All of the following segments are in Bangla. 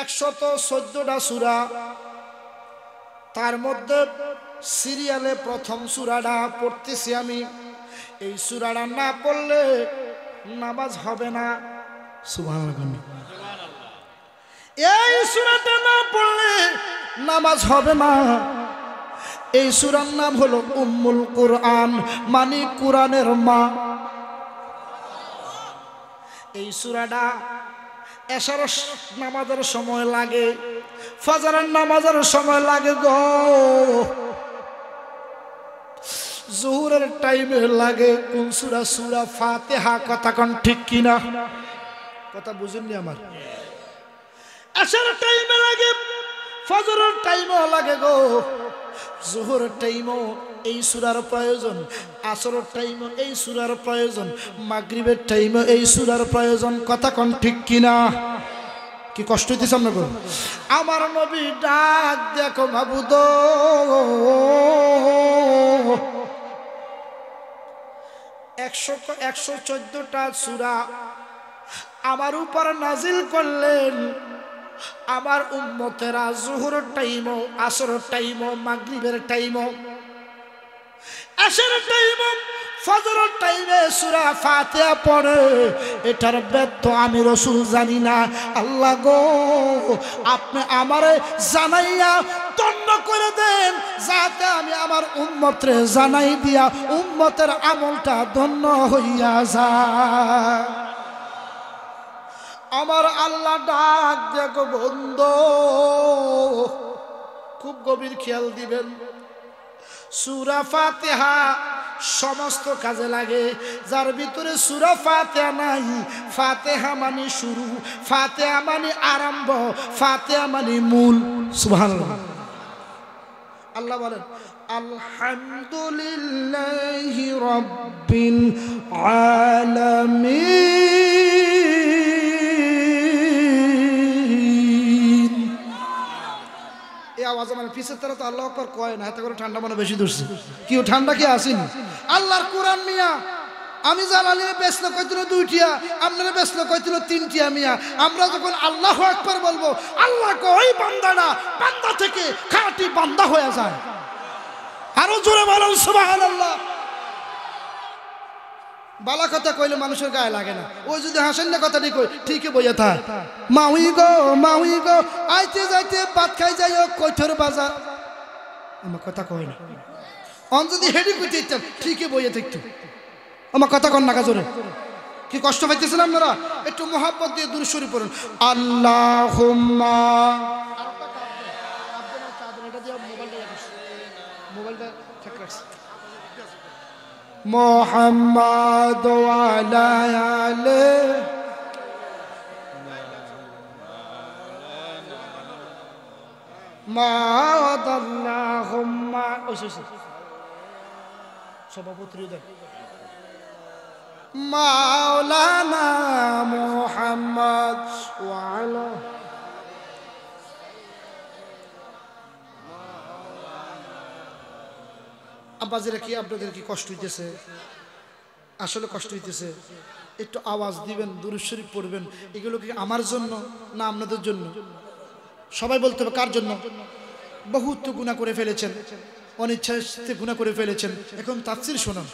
114টা সূরা, তার মধ্যে সিরিয়ালে প্রথম সূরাটা পড়তেছি আমি। এই সূরাটা না পড়লে নামাজ হবে না। সুবহানাল্লাহ। এই সূরাটা না পড়লে নামাজ হবে না। এই সূরার নাম হলো উম্মুল কুরআন, মানে কুরআনের মা। এই সূরাটা এশার নামাজের সময় লাগে, ফজরের নামাজের সময় লাগে গো, জোহরের টাইমে লাগে। কোন সূরা? সূরা ফাতিহা। কথা কোন ঠিক কিনা? কথা বুঝেননি আমার? এশার টাইমে লাগে, ফজরের টাইমেও লাগে গো, জোহরের টাইমও এই সূরার প্রয়োজন, আসরের টাইমও এই সূরার প্রয়োজন, মাগরিবের টাইমও এই সূরার প্রয়োজন। কথা কোন ঠিক কিনা? কি কষ্ট হইতেছে আপনার? আমার নবী ডাক দেখো মাবুদ, 114টা সূরা আমার উপর নাজিল করলেন। আমার উম্মতেরা জোহরের টাইমও, আসরের টাইমও, মাগরিবের টাইমও, এশারের টাইমও, ফজরের টাইমে সূরা ফাতিহা পড়ে। এটার ব্যর্থ আমি রাসূল জানি না। আল্লাহ গো, আপনি আমারে জানাইয়া ধন্য করে দেন, যাতে আমি আমার উম্মতরে জানাই দিয়া উম্মতের আমলটা ধন্য হইয়া যায়। আমার আল্লাহ ডাক দেখো বন্ধু, খুব গভীর খেয়াল দিবেন। সূরা ফাতিহা সমস্ত কাজে লাগে, যার ভিতরে সূরা ফাতিহা নাই, ফাতিহা মানে শুরু, ফাতিহা মানে আরম্ভ, ফাতিহা মানে মূল। সুবহানাল্লাহ। আল্লাহ বলেন আলহামদুলিল্লাহি রাব্বিল আলামিন। এই আওয়াজ আমার পিছের তারা তো আল্লাহু আকবার কয় না, এত করে ঠান্ডা মনে বেশি ধরছে। কি ঠান্ডা কি আসেনি? আল্লাহর কোরআন মিয়া, আমি জালালিরে বেচলো কইছিল 2টিয়া, আপনারা বেচলো কইছিল 3টিয়া মিয়া। আমরা যখন আল্লাহু আকবার বলবো, আল্লাহ কই বান্দাটা বান্দা থেকে খাঁটি বান্দা হয়ে যায়। আরো জোরে বলুন সুবহানাল্লাহ। বালা কথা কইলে মানুষের গায়ে লাগে না। ওই যদি হাসেন না কথাটি কই, ঠিকই বইয়া থাক। মাউই গো আইতে যাইতে ভাত খাই যাইও কৈঠর বাজার। আমার কথা কয় না। অন যদি হেডি কইতে ইচ্ছা, ঠিকই বইয়া থাকতো। আমার কথা কন না জোরে। কি কষ্ট পাইতেছেন আপনারা? একটু মোহাব্বত দিয়ে দুরূদ শরীফ পড়ুন। আল্লাহুম্মা, মোবাইলটা ঠিক রাখছি। মুহাম্মাদ ওয়া আলা আলি মাদাল্লাহুম্মা। সভাপতি দেন মাওলানা মুহাম্মদ ওয়া আলা। আব্বাজিরা কি আপনাদের কি কষ্ট হইতেছে? আসলে কষ্ট হইতেছে। একটু আওয়াজ দিবেন, দুরূদ শরীফ পড়বেন। এগুলো কি আমার জন্য না আপনাদের জন্য? সবাই বলতে হবে কার জন্য? বহুত তো গুনাহ করে ফেলেছেন, অনিচ্ছায় গুনাহ করে ফেলেছেন। এখন তাফসীর শুনুন।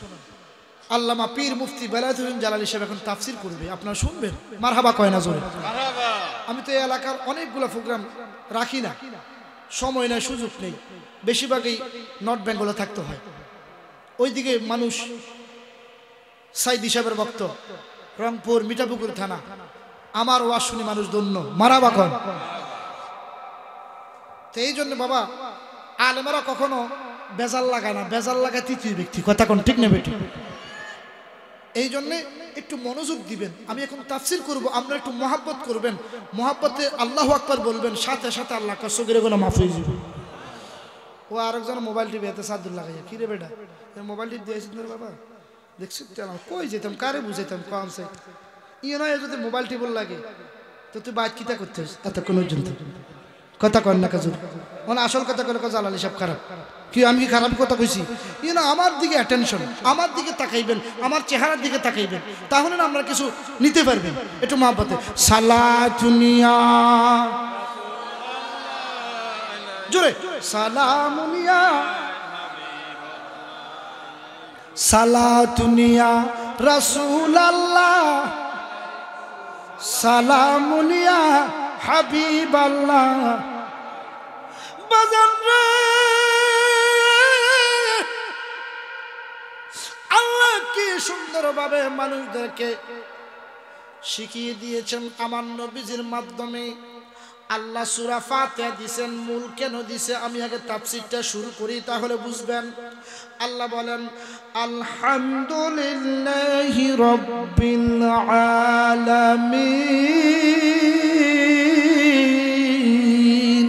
আল্লামা পীর মুফতি বেলায়েত হোসেন জালালী সাহেব এখন তাফসীর করবে, আপনারা শুনবেন। মারহাবা কয় না জোরে? মারহাবা। আমি তো এই এলাকার অনেকগুলো প্রোগ্রাম রাখি না, সময় নাই, সুযোগ নেই। বেশিরভাগই নর্থ বেঙ্গলে থাকতে হয়। ওইদিকে মানুষ সাইদি সাহেবের ভক্ত, রংপুর মিঠাপুকুর থানা। আমার ওয়াজ শুনি মানুষ ধন্য। মারহাবা কয়। তো এই জন্য বাবা, আলেমেরা কখনো বেজাল লাগায় না, বেজাল লাগায় তৃতীয় ব্যক্তি। কথা কোন ঠিক না বেটি? এই জন্যে একটু মনোযোগ দিবেন। আমি এখন তাফসীর করব, আপনারা একটু মহাব্বত করবেন। মহাব্বতে আল্লাহু আকবার বলবেন, সাথে সাথে আল্লাহ সগীরে গুনাহ মাফ হয়ে যাবে। ও আরেকজন মোবাইল টিপে এতে সাদুল লাগাইয়া, কি রে বেটা মোবাইল টিপ দিয়েছিস না বাবা? দেখছি কই যেতাম, কারে বুঝাইতাম কনসে ইয়ে নয়। যদি মোবাইল টিপল লাগে তো তুই বাইক কিতা করতেছ এতক্ষণ পর্যন্ত? কথা কন না কাজুর। মানে আসল কথা কলে জালালী সব খারাপ। কি আমি কি খারাপ কথা কইছি? ইয়ে না, আমার দিকে অ্যাটেনশন, আমার দিকে তাকাইবেন, আমার চেহারার দিকে তাকাইবেন, তাহলে না আমরা কিছু নিতে পারবেন। একটু মহব্বতে সালাতুনিয়া জোরে সালামুনিয়া সালাতুনিয়া রাসূলুল্লাহ সালামুনিয়া হাবিবাল্লাহ বাজান রে আল্লাহ কি সুন্দরভাবে মানুষদেরকে শিখিয়ে দিয়েছেন আমার নবীজির মাধ্যমে। আল্লাহ সূরা ফাতিহা দিবেন, মূল কেন দিছে আমি আগে তাফসীরটা শুরু করি তাহলে বুঝবেন। আল্লাহ বলেন আলহামদুলিল্লাহি রাব্বিল আলামিন।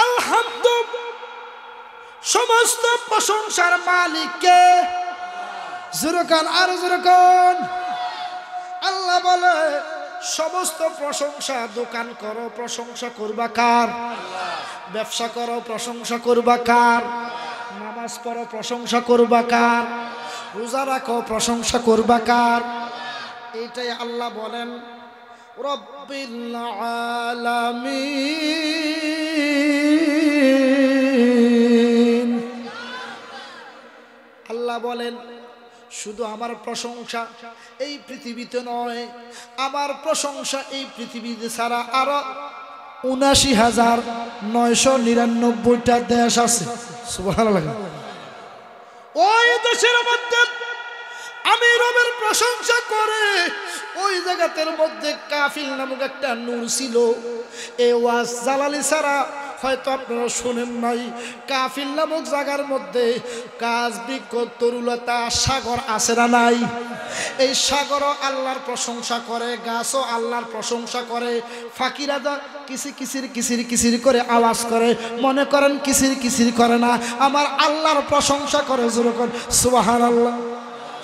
আলহামদুলিল্লাহ সমস্ত প্রশংসার মালিক কে? জোরকান আর জোরকান। আল্লাহ বলে সমস্ত প্রশংসা, দোকান করো প্রশংসা করবা কার? ব্যবসা করো প্রশংসা করবা কার? নামাজ পড়ো প্রশংসা করবা কার? রোজা রাখো প্রশংসা করবা কার? এইটাই আল্লাহ বলেন রব্বিল আলামিন। আল্লাহ বলেন শুধু আমার প্রশংসা এই পৃথিবীতে নয়, আমার প্রশংসা এই পৃথিবীতে ছাড়া আরো ৭৯,৯৯৯টা দেশ আছে। সুবহানাল্লাহ। ওই দেশের মধ্যে আমি রবের প্রশংসা করে ওই জায়গাতের মধ্যে কাফিল নামক একটা নূর ছিল। এই ওয়াজ জালালি ছাড়া হয়তো আপনারা শুনেন নাই। কাফিল নামক জায়গার মধ্যে গাছ বৃক্ষ তরুলতা সাগর আছে না নাই? এই সাগরও আল্লাহর প্রশংসা করে, গাছও আল্লাহর প্রশংসা করে। ফাকিরা কিসির কিসির কিসির কিসির করে আওয়াজ করে, মনে করেন কিসির কিসির করে না, আমার আল্লাহর প্রশংসা করে। যেরকম সুবহানাল্লাহ।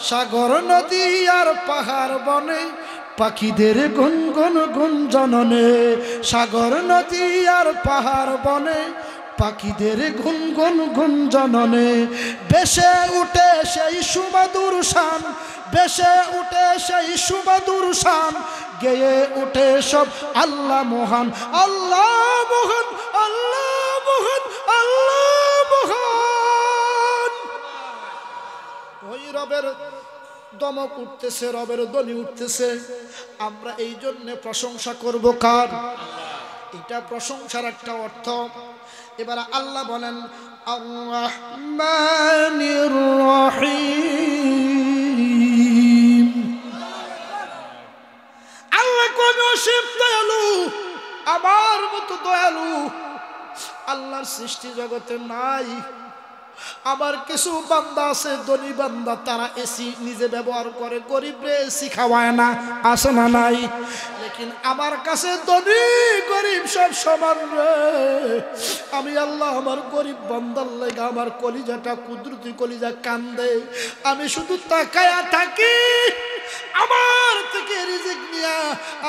সাগর নদী আর পাহাড় বনে পাখিদের গুনগুন গুঞ্জননে, সাগর নদী আর পাহাড় বনে পাখিদের গুনগুন গুঞ্জননে, বেশে উঠে সেই সুমধুর শান, বেশে উঠে সেই সুমধুর শান, গেয়ে উঠে সব আল্লাহ মহান, আল্লাহ মহান, আল্লাহ মহান, আল্লাহ মহান। ওই রবের দমক উঠতেছে, রবের ধ্বনি উঠতেছে। আমরা এই জন্য প্রশংসা করব কার? এটা প্রশংসার একটা অর্থ। এবার আল্লাহ বলেন আর-রাহমানির রহিম। আল্লাহ কোন অসীম দয়ালু, আমার মতো দয়ালু আল্লাহর সৃষ্টি জগতে নাই। আমার কিছু বান্দা আছে ধনী বান্দা, তারা এসি নিজে ব্যবহার করে, গরিবরে এসি খাওয়ায় না, আসে না নাই? লেকিন আমার কাছে ধনী গরিব সব সমান রে। আমি আল্লাহ আমার গরিব বান্দার লাগা আমার কলিজাটা কুদরতি কলিজা কান্দে। আমি শুধু তাকায়া থাকি, আমার থেকে রিজিক নিয়া,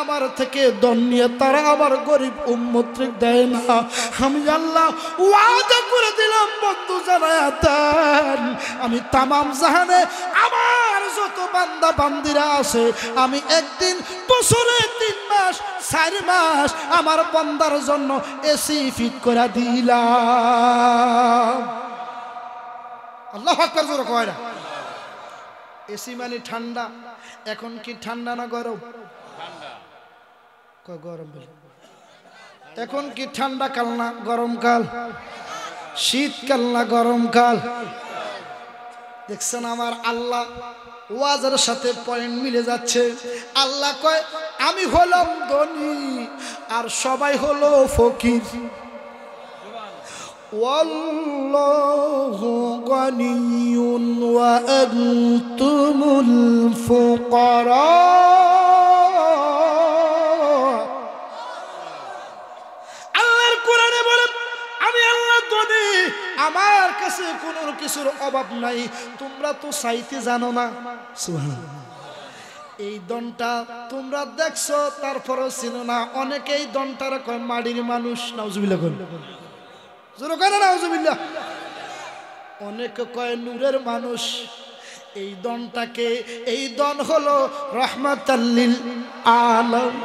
আমার থেকে ধন নিয়ে তারা আমার গরিব উম্মতকে দেয় না। আমি আল্লাহ ওয়াদা করে দিলাম বন্ধু জানায়া দেন, আমি তামাম জাহানে আমার যত বান্দা বান্দিরা আছে, আমি একদিন বছরে 3 মাস 4 মাস আমার বান্দার জন্য এসি ফিট করে দিলাম। আল্লাহু আকবার জোরে কয় না। এসি মানে ঠান্ডা। এখন কি ঠান্ডা না গরম? গরম বলে। এখন কি ঠান্ডা কাল না গরমকাল? শীতকাল না গরমকাল? দেখছেন আমার আল্লাহ ওয়াজের সাথে পয়েন্ট মিলে যাচ্ছে। আল্লাহ কয় আমি হলাম ধনী আর সবাই হলো ফকির। ওয়াল্লাহু গানিয়্যুন ওয়া আনতুমুল ফুকারা। আল্লাহর কোরআনে বলে আমি আল্লাহ ধনী, আমার কাছে কোনো কিছুর অভাব নাই, তোমরা তো চাইতে জানো না। সুবহানাল্লাহ। এই দনটা তোমরা দেখছো তারপরও ছিল না। অনেকেই দনটার কয় মাটির মানুষ। নাউজুবিল্লাহ কয়, জোরে কয় না নাউজুবিল্লাহ। অনেকে কয় নূরের মানুষ। এই দনটাকে, এই দন হলো রাহমাতাল লিল আলামিন।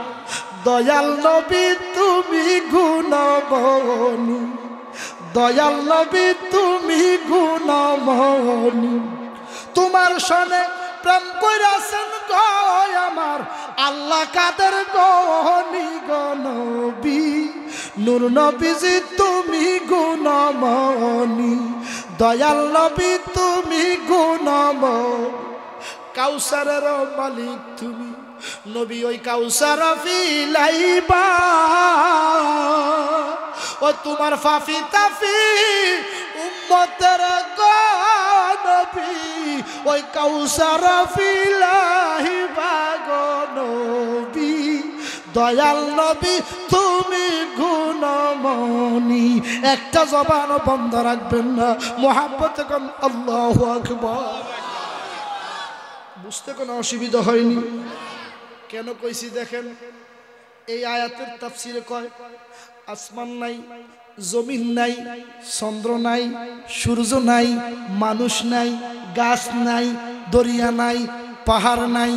দয়াল নবী তুমি গুণমণি, দয়াল নবী তুমি গুণমণি, তোমার সনে প্রেম কইরাছেন গো আমার আল্লাহ কাদের গনি গনবী, নূর নবীজি তুমি গুণমণি, দয়াল নবী তুমি গুণমণি, কাউসারের মালিক তুমি নবী, ওই কাউসার ফিলাইবা ও তোমার ফাফি তাফি উম্মতের গো নবী, ওই কাউসার ফিলাইবা গো নবী, দয়াল নবী তুমি গুণমণি। একটা জবান বন্ধ রাখবেন না, মুহাব্বতে কোন আল্লাহু আকবার। বুঝতে কোনো অসুবিধা হয়নি? কেন কইছি দেখেন, এই আয়াতের তাফসিরে কয় আসমান নাই, জমিন নাই, চন্দ্র নাই, সূর্য নাই, মানুষ নাই, গাছ নাই, দরিয়া নাই, পাহাড় নাই,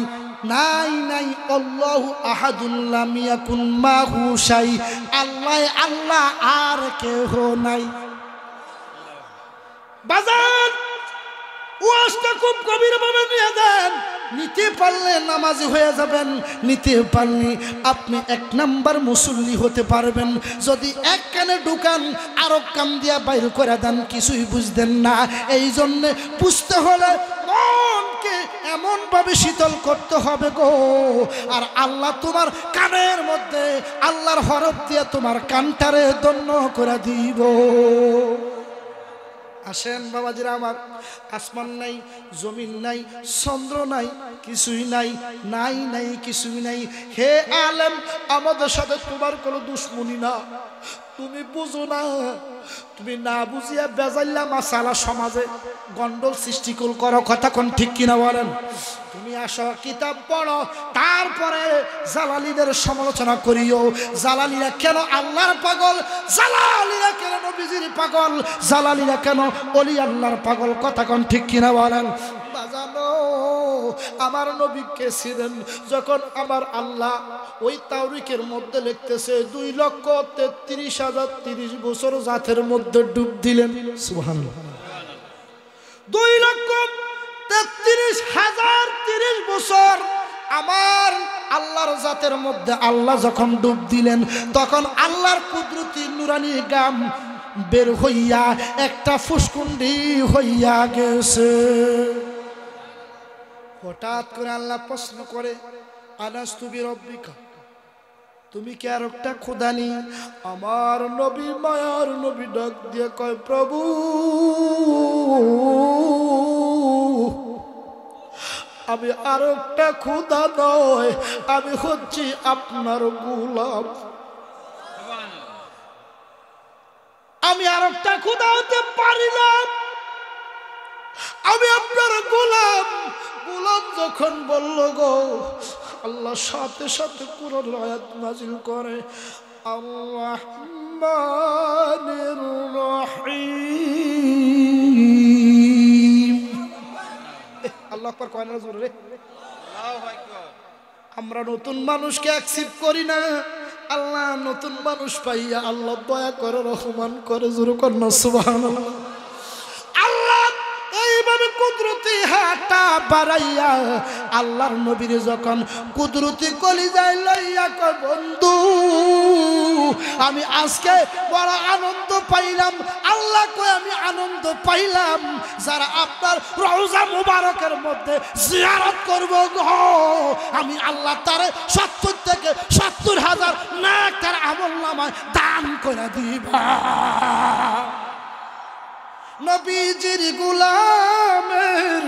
নাই নাই, আল্লাহু আহাদুল লাম ইয়াকুন মাহু শাই, আল্লাহ আল্লাহ আর কেহ নাই। বাজার ওয়াজটা খুব গভীরভাবে নিয়ে যান, নিতে পারলে নামাজি হয়ে যাবেন, নিতে পারলে আপনি এক নাম্বার মুসল্লি হতে পারবেন। যদি এক কানে ঢুকান আরো কান দিয়া বাইর করে দেন, কিছুই বুঝতেন না। এই জন্যে বুঝতে হলে মনকে এমন ভাবে শীতল করতে হবে গো, আর আল্লাহ তোমার কানের মধ্যে আল্লাহর হরফ দিয়ে তোমার কানটারে দন্য করে দিব। আসেন বাবাজিরা আমার, আসমান নাই, জমিন নাই, চন্দ্র নাই, কিছুই নাই, নাই নাই কিছুই নাই। হে আলেম, আমাদের সাথে তোমার কোনো দুশ্মনী না, তুমি বুঝো না, তুমি না বুঝিয়া বেজাল্লা মাসালা সমাজে গন্ডল সৃষ্টি করো। কথা কোন ঠিক কিনা বলেন? তুমি আসো, কিতাব পড়ো, তারপরে জালালিদের সমালোচনা করিও। জালালিরা কেন আল্লাহর পাগল, জালালিরা কেন নবীজির পাগল, জালালিরা কেন ওলি আল্লাহর পাগল? কথা কোন ঠিক কিনা বলেন? বাজানো, আমার নবীকে ছিলেন যখন আমার আল্লাহ ওই তাওরীকের মধ্যে লিখতেছে 2,33,030 বছর জাতের মধ্যে ডুব দিলেন। সুবহানাল্লাহ। 2,33,030 বছর আমার আল্লাহর জাতের মধ্যে আল্লাহ যখন ডুব দিলেন, তখন আল্লাহর কুদরতি নুরানি গাম বের হইয়া একটা ফুসকুন্ডি হইয়া গেছে। হঠাৎ করে আল্লাহ প্রশ্ন করে, আলাস্তু বিরব্বিকা, তুমি কি আর একটা খোদা নি? আমার নবী, মায়ার নবী ডাক দিয়ে কয়, প্রভু আমি আর একটা খোদা নয়, আমি হচ্ছি আপনার গোলাম। আমি আর একটা খোদা হতে পারি না, আমি আপনার গোলাম। গোলাম যখন বলল গো, আল্লাহ সাথে সাথে কোরআন আয়াত নাজিল করে, আর-রাহমানির রহিম। আল্লাহ আকবার কয় না জোরে? আল্লাহু আকবার। আমরা নতুন মানুষকে অ্যাকসেপ্ট করি না, আল্লাহ নতুন মানুষ পাইয়া আল্লাহ দয়া করে, রহমান করে, জোরে কর না সুবহানাল্লাহ। আল্লাহ এইভাবে কুদরতি হাতটা বাড়াইয়া আল্লাহর নবীর যখন কুদরতি কলিজায় লইয়া কয়, বন্ধু আমি আজকে বড় আনন্দ পাইলাম। আল্লাহ কয়, আমি আনন্দ পাইলাম যারা আপনার রওজা মুবারকের মধ্যে জিয়ারত করব গো, আমি আল্লাহ তারে 70 থেকে 70,000 নেককার আমলনামায় দান করে দিব। নবীজির গোলামের,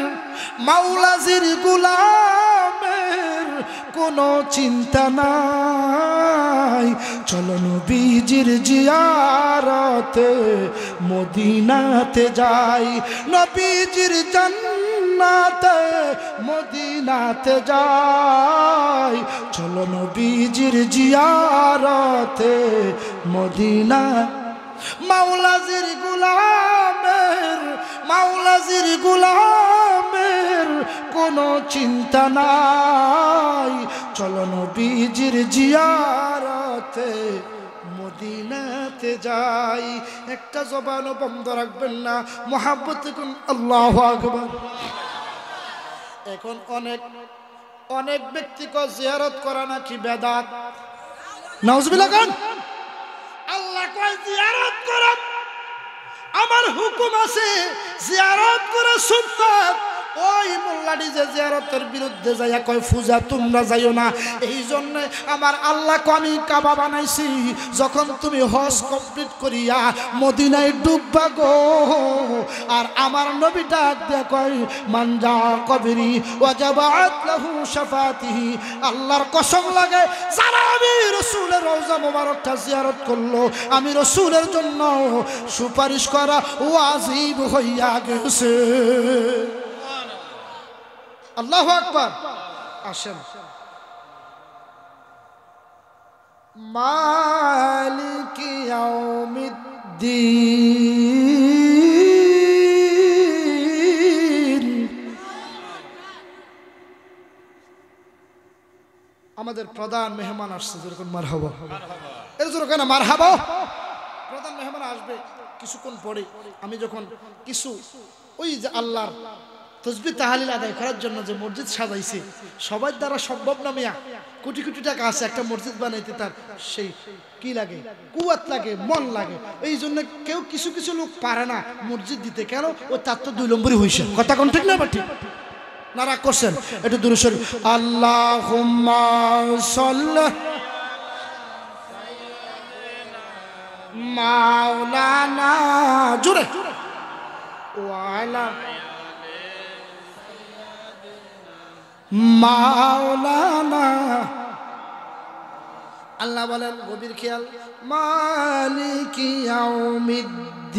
মাওলাজির গোলামের কোনো চিন্তা নাই, চলো নবীজির জিয়ারতে মদিনাতে যাই, নবীজির জান্নাতে মদিনাতে যাই, চলো নবীজির জিয়ারতে মদিনা। মাওলাজির গোলামের, মাওলাজির গোলামের কোনো চিন্তা নাই, চলো নবীজির জিয়ারতে মদিনাতে যাই। একটা জবানও বন্ধ রাখবেন না, মুহাব্বতে কোন আল্লাহু আকবার। এখন অনেক ব্যক্তিকে জিয়ারত করা নাকি বেদাত। নাউজুবিল্লাহ গান। আল্লাহ কয় জিয়ারত করা আমার হুকুম আছে, জিয়ারত করা সুন্নাত। ওই মোল্লাটি যে জিয়ারতের বিরুদ্ধে যাইয়া কয় পূজা তোমরা যাইও না, এই জন্য আমার আল্লাহ আমি কাবা বানাইছি। যখন তুমি হজ কমপ্লিট করিয়া মদিনায় ডুববা গো, আর আমার নবী ডাক দিয়া কয় মান জা কবরি ওয়াজাবাত লাহু শাফাতিহি। আল্লাহর কসম লাগে যারা আমি রাসূলের রওজা মোবারকটা জিয়ারত করলো, আমি রাসূলের জন্য সুপারিশ করা ওয়াজিব হইয়া গেছে। আল্লাহু আকবার। আসেন মালিকি ইয়াউমিদ্দিন। আমাদের প্রধান মেহমান আসছে, যেরকম মারহাবা, এর জন্য কেন মারহাবা। প্রধান মেহমান আসবে কিছুক্ষণ পরে। আমি যখন কিছু ওই যে আল্লাহর তসবিহ তাহলিল আদায় করার জন্য যে মসজিদ সাজাইছে, সবার দ্বারা সম্ভব না মিয়া। কোটি কোটি টাকা আছে একটা মসজিদ বানাইতে, তার সেই কি লাগে, কুয়াত লাগে, মন লাগে। এই জন্য কেউ কিছু কিছু লোক পারে না মসজিদ দিতে। কেন? ও তার তো 2 নম্বরই হইছে। কথা কোন ঠিক না বা ঠিক না? রাগ করছেন? একটু দূরে সরে আল্লাহুম্মা সাল্লি মাওলানা জোরে ওয়ালা মাওলানা। আল্লাহ বলেন গভীর খেয়াল, মালিকি ইয়াউমিদ্দিন।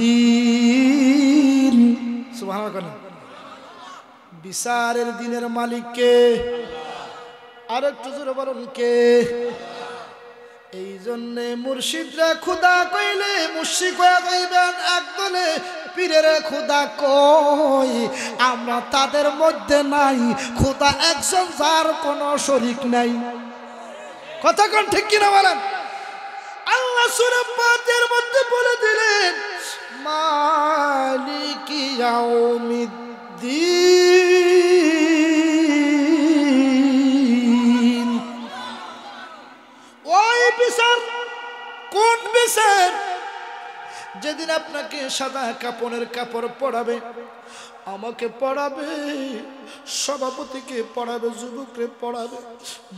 সুবহানাল্লাহ। বিচারের দিনের মালিক কে? আর একটু জোরে বলুন কে? এই জন্য মুর্শিদরা খুদা কইলে মুশরিক হয়ে যাইবেন। একদলে পীরের খুদা কই, আমরা তাদের মধ্যে নাই। খুদা একজন, যার কোনো শরীক নাই। কথা কোন ঠিক কিনা বলেন? আল্লাহ সূরা ফাতিহার মধ্যে বলে দিলেন মালিকি ইয়াউমিদ্দিন। ওই বিচার কোন বিচার? যেদিন আপনাকে সাদা কাপড়ের কাপড় পরাবে, আমাকে পড়াবে, সভাপতিকে পড়াবে, যুবকরে পড়াবে,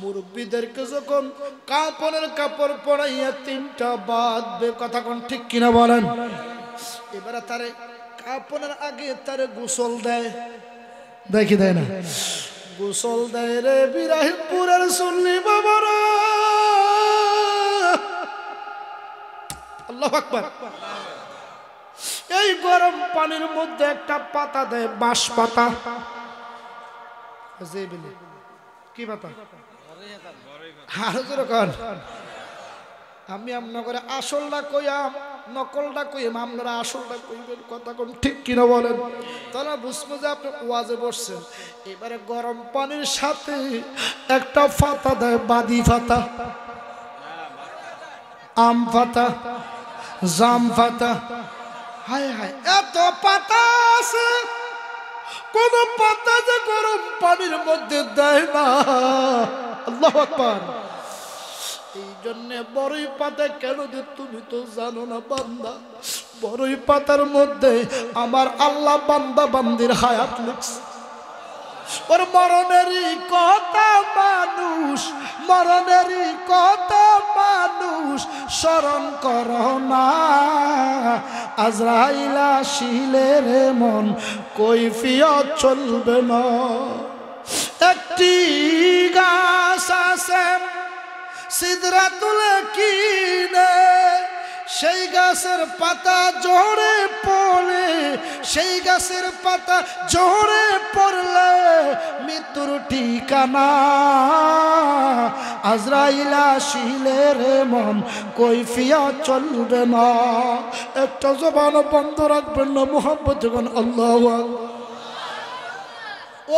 মুরব্বীদেরকে যখন কাপড়ের কাপড় পরাইয়া 3টা বাঁধবে। কথা কোন ঠিক কিনা বলেন? এবারে তারে কাপড়ের আগে তারে গোসল দেয়, দেখি দেয় না? গোসল দেয় রে ইব্রাহিমপুরের সুন্নি বাবারা। আল্লাহু আকবার। এই গরম পানির মধ্যে একটা পাতা দেয়, বাঁশ পাতা। কি পাতা? আমি আপনাকে আসলটা কইয়াম, নকলটা কইম, আপনারা আসলটা কইবেন। কথা কোন ঠিক কিনা বলেন? তাহলে বুঝবো যে আপনি ওয়াজে বসছেন। এবারে গরম পানির সাথে একটা পাতা দেয়, বাদি পাতা, আম পাতা, জাম পাতা। হায় হায়, এত পাতা আছে, কোন পাতা যে গরম পানির মধ্যে দেয় না। আল্লাহু আকবার। এই জন্য বড়ই পাতা কেন যে তুমি তো জানো না বান্দা, বড়ই পাতার মধ্যে আমার আল্লাহ বান্দা বান্দির হায়াত লিখছে। ওর মরণেরই কথা মানুষ, মরণেরই কথা মানুষ স্মরণ করো না। আজরাইল আসিলে রে মন কৈফিয়ত চলবে না। একটি গাছ আছে সিদরাতুল কিনে, সেই গাছের পাতা ঝরে পড়ে, সেই গাছের পাতা ঝরে পড়লে মৃত্যুর ঠিকানা। আজরাইল আসিলে রে মন কৈফিয়ত চলবে না। একটা জবান বন্ধ রাখবেন না, মুহাব্বত যখন আল্লাহু আকবার।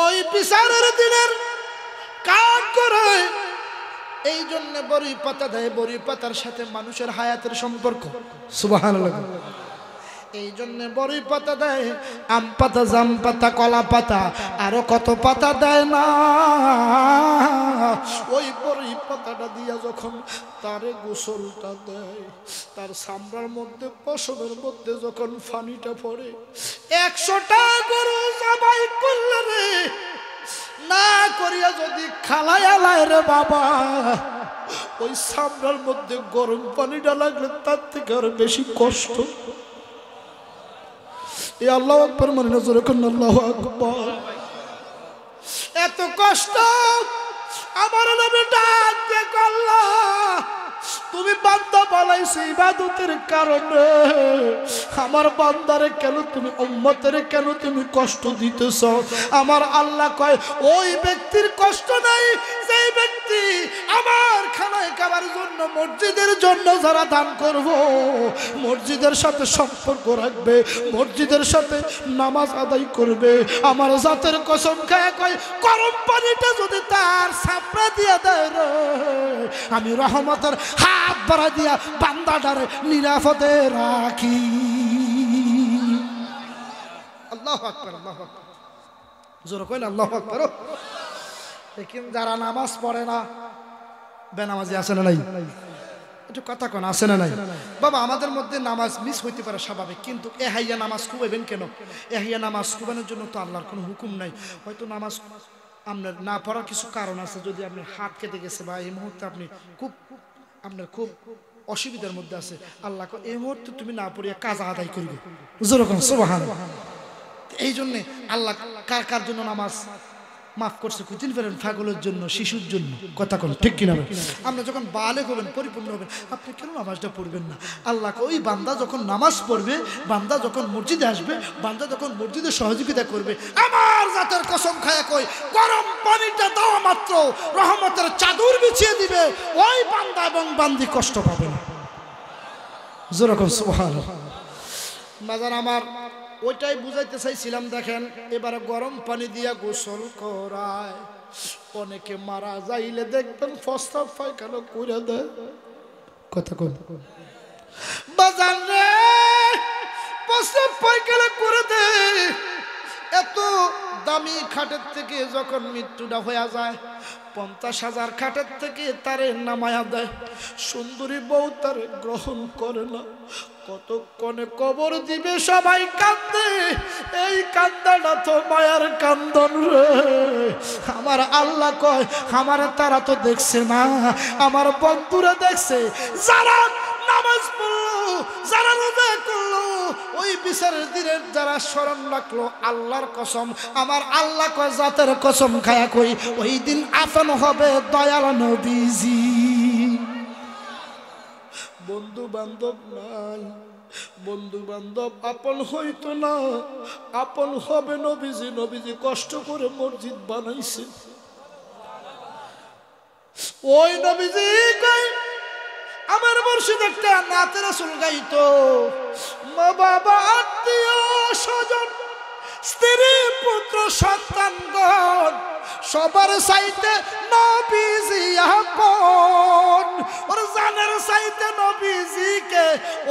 ওই বিচারের দিনের কাজ করে এই জন্য বড়ই পাতা দেয়, বড়ই পাতার সাথে মানুষের হায়াতের সম্পর্ক। সুবহানাল্লাহ। এই জন্য বড়ই পাতা দেয়, আম পাতা, জাম পাতা, কলা পাতা, আরো কত পাতা দেয় না। ওই বড়ই পাতাটা দিয়া যখন তারে গোসলটা দেয়, তার চামড়ার মধ্যে পশমের মধ্যে যখন পানিটা পড়ে, 100টা গরু জবাই করলে রে না করিয়া যদি খালায় আলায় রে বাবা, ওই চামড়ার মধ্যে গরম পানিটা লাগলে তার থেকে আরো বেশি কষ্ট। আল্লাহু আকবার, মানে নজরে কোন আল্লাহু আকবার। এত কষ্ট আমার নবী ডাক দিয়ে আল্লাহ, তুমি বান্দা বানাইছো ইবাদতের কারণে, আমার বান্দারে কেন তুমি, উম্মতের কেন তুমি কষ্ট দিতেছ? আমার আল্লাহ কয় ওই ব্যক্তির কষ্ট নাই যেই ব্যক্তি আমার খানায় খাবার জন্য, মসজিদের জন্য যারা দান করব, মসজিদের সাথে সম্পর্ক রাখবে, মসজিদের সাথে নামাজ আদায় করবে। আমার জাতের কসম খায় কয় গরম পানিটা যদি তার ছাপড়া দিয়া দেয় রে, আমি রহমতের হাত বাড়া দিয়া বান্দাটারে নিরাপদে রাখি। আল্লাহু আকবার, আল্লাহু আকবার, জোরে কইন আল্লাহু আকবার। लेकिन যারা নামাজ পড়ে না, বেনামাজি আছে না নাই? একটু কথা কোন আছে না নাই? বাবা আমাদের মধ্যে নামাজ মিস হইতে পারে স্বাভাবিক, কিন্তু এহাইয়া নামাজ কুবাইবেন কেন? এহাইয়া নামাজ কুবানোর জন্য তো আল্লাহর কোনো হুকুম নাই। হয়তো নামাজ আপনার না পড়ার কিছু কারণ আছে, যদি আপনার হাত কেটে গেছে বা এই মুহূর্তে আপনি আপনার খুব অসুবিধার মধ্যে আছে, আল্লাহ এই মুহূর্তে তুমি না পড়িয়া কাজা আদায় করবে। যেরকম সুবহানাল্লাহ। এই জন্য আল্লাহ কার কার জন্য নামাজ মাফ করছে? কুতিল ফেরেন পাগলের জন্য, শিশুর জন্য। কথা কোন ঠিক কিনা? আমরা যখন বালেগ হবেন, পরিপূর্ণ হবেন, আপনি কেন নামাজটা পড়বেন না? আল্লাহ ওই বান্দা যখন নামাজ পড়বে, বান্দা যখন মসজিদে আসবে, বান্দা যখন মসজিদে সহযোগিতা করবে, আমার জাতের কসম খায়া কই গরম পানিটা দেওয়া মাত্র রহমতের চাদর বিছিয়ে দিবে, ওই বান্দা এবং বান্দি কষ্ট পাবে না। যেরকম সুবহানাল্লাহ। মাজার আমার ওইটাই বুঝাইতে চাইছিলাম। দেখেন এবারে গরম পানি দিয়া গোসল করায়, অনেকে মারা যাইলে দেখবেন প্রস্তাব পায়খানা করে দেয়। কথা কোন বাজান রে, প্রস্তাব পায়খানা করে দেয়। এত দামি খাটের থেকে যখন মৃত্যুটা হয়ে যায়, 50,000 খাটের থেকে তারে নামায়া দেয়। সুন্দরী বউ তারে গ্রহণ করে না, কতক্ষণে কবর দিবে সবাই কান্দে। এই কান্দাটা তো মায়ার কান্দন রে। আমার আল্লাহ কয় আমার তারা তো দেখছে না, আমার বন্ধুরা দেখছে। যারা নামাজ পড়লো, যারা রোজা করলো, ওই বিচারের দিনে যারা স্মরণ রাখলো, আল্লাহর কসম, আমার আল্লাহ কয় জাতের কসম খায়া কই ওই দিন আপন হবে দয়াল নবীজি। বন্ধু বান্ধব নাই, বন্ধু বান্ধব আপন হইতো না, আপন হবে নবীজি। নবীজি কষ্ট করে মসজিদ বানাইছে। ওই নবীজি কয় আমার মুর্শিদ একটা নাতে রাসূল গাইতো, মা বাবা আত্মীয় স্বজন স্ত্রী পুত্র সন্তানগণ সবার চাইতে নবীজি আপন। ওর জানের চাইতে নবীজিকে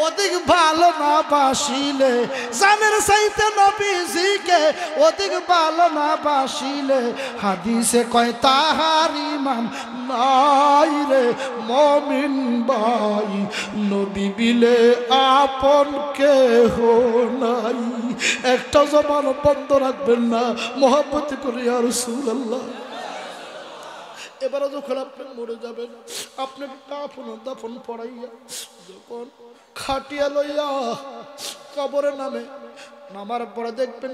অধিক ভালো না বাসিলে, জানের চাইতে নবীজিকে অধিক ভালো না বাসিলে, হাদিসে কয় তাহার ইমান নাই রে মুমিন ভাই, নবী বিলে আপন কেহ নাই। একটা জবান বন্ধ রাখবেন না, মহব্বত করে ইয়া রাসূলুল্লাহ। এবারে যখন আপনি মরে যাবেন, আপনি দাফন পড়াইয়া যখন খাটিয়া লইয়া কবরে নামার পরে দেখবেন